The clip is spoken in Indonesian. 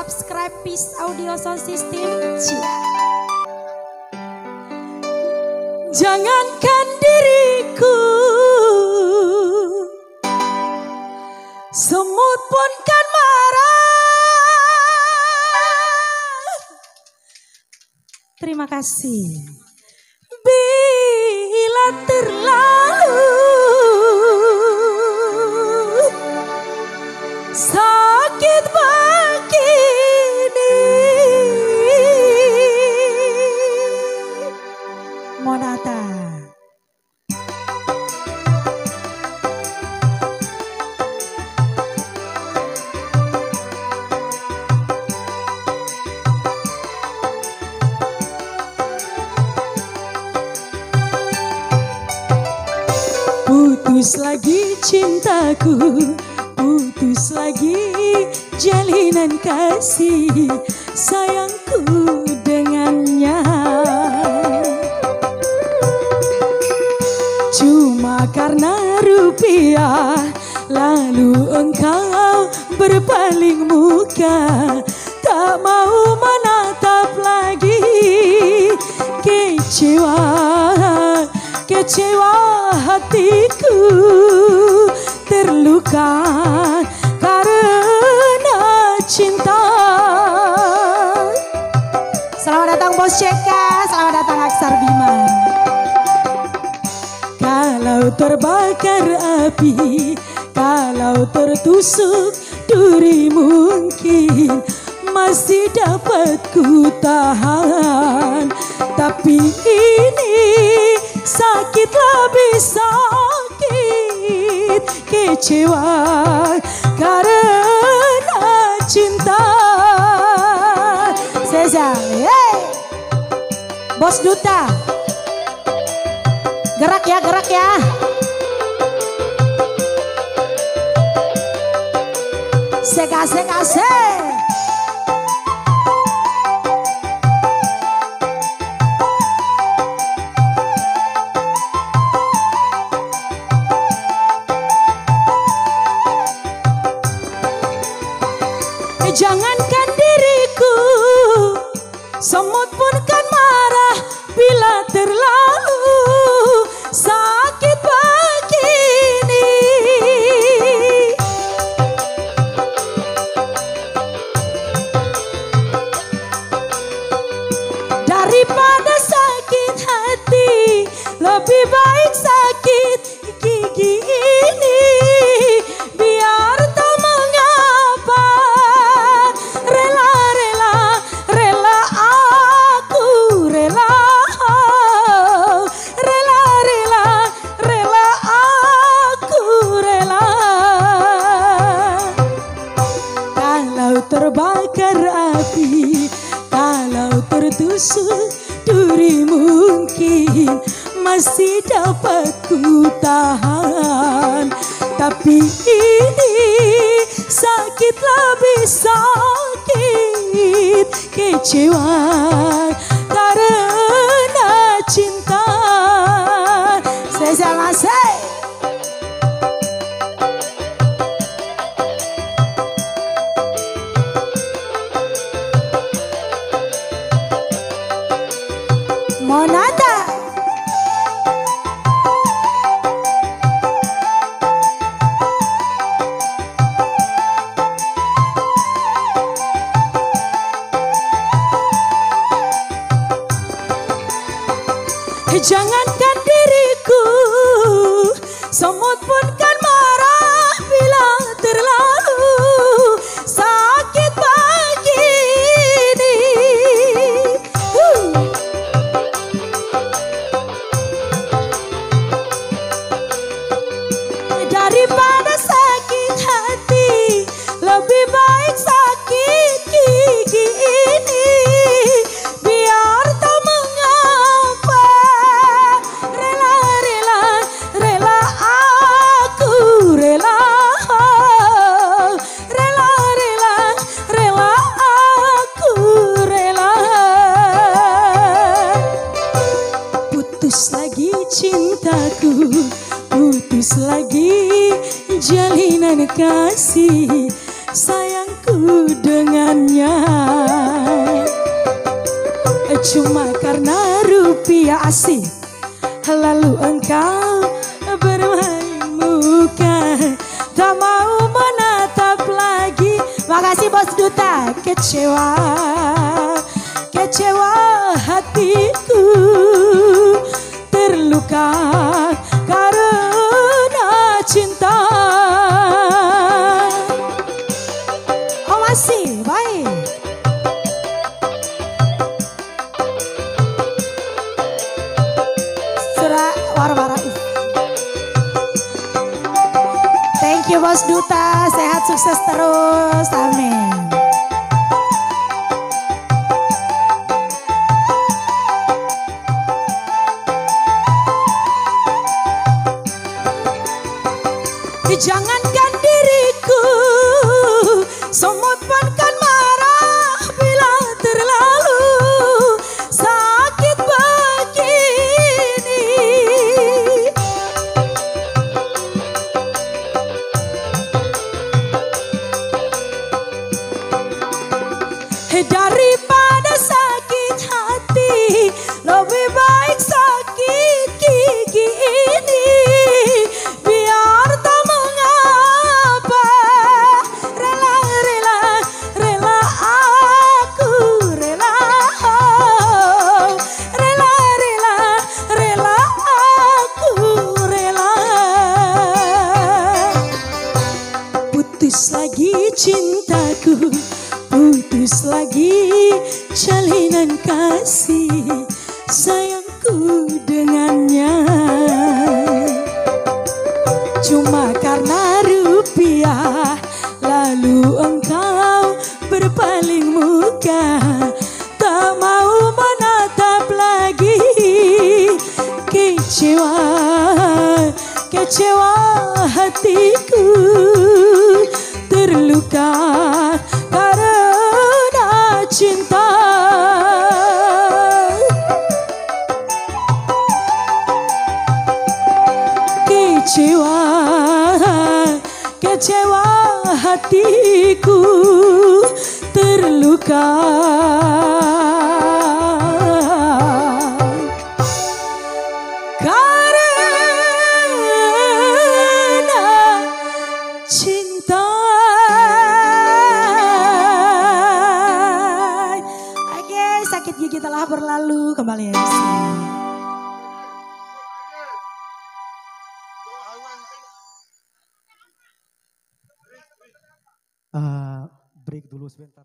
subscribe Peace Audio Sound System. Jangankan diriku, semut pun kan marah. Terima kasih. Bila terlalu sakit begini, Monata. Putus lagi cintaku, putus lagi jalinan kasih sayangku dengannya. Cuma karena rupiah, lalu engkau berpaling muka, tak mau menatap lagi. Kecewa, kecewa hatiku, terluka karena cinta. Selamat datang Bos CK, selamat datang Aksar Bima. Kalau terbakar api, kalau tertusuk duri, mungkin masih dapat ku tahan. Tapi ini sakit lebih sakit, kecewa karena cinta. Seza, hey! Bos Duta, gerak ya, gerak ya. Seka, seka, seka. Jangankan diriku, semut pun kan marah bila terlalu sakit begini. Daripada sakit hati, lebih baik sakit gigi ini. Biar tak mengapa, rela aku, rela aku, rela. Kalau terbakar api, kalau tertusuk duri, mungkin masih dapat ku tahan. Tapi ini sakit lebih sakit, kecewa karena cinta. Saya sama saya. Monata. Jangankan diriku, semut pun kan marah bila terlalu sakit begini. Daripada sakit hati, lebih baik sakit gigi ini. Biar tak mengapa, rela aku, rela aku, rela. Putus lagi cintaku, putus lagi jalinan kasih sayangku dengannya. Cuma karena rupiah asih, lalu engkau bermain muka, tak mau menatap lagi. Makasih Bos Duta. Kecewa, kecewa hatiku, terluka karena cinta. Oh masih baik. Surah war-war. Thank you Bos Duta, sehat sukses terus, amin. Jangankan diriku, semut pun kan marah bila terlalu sakit begini. Daripada sakit hati, lebih baik sakit gigi ini. Biar tak mengapa, rela, rela, rela aku, rela, oh, rela, rela, rela aku, rela. Putus lagi cintaku, putus lagi jalinan kasih sayangku dengannya. Cuma karena rupiah, lalu engkau berpaling muka, tak mau menatap lagi. Kecewa, kecewa hatiku, terluka karena cinta. Kecewa, kecewa hatiku, terluka karena cinta. Oke, sakit gigi telah berlalu, kembali MC. Break dulu sebentar.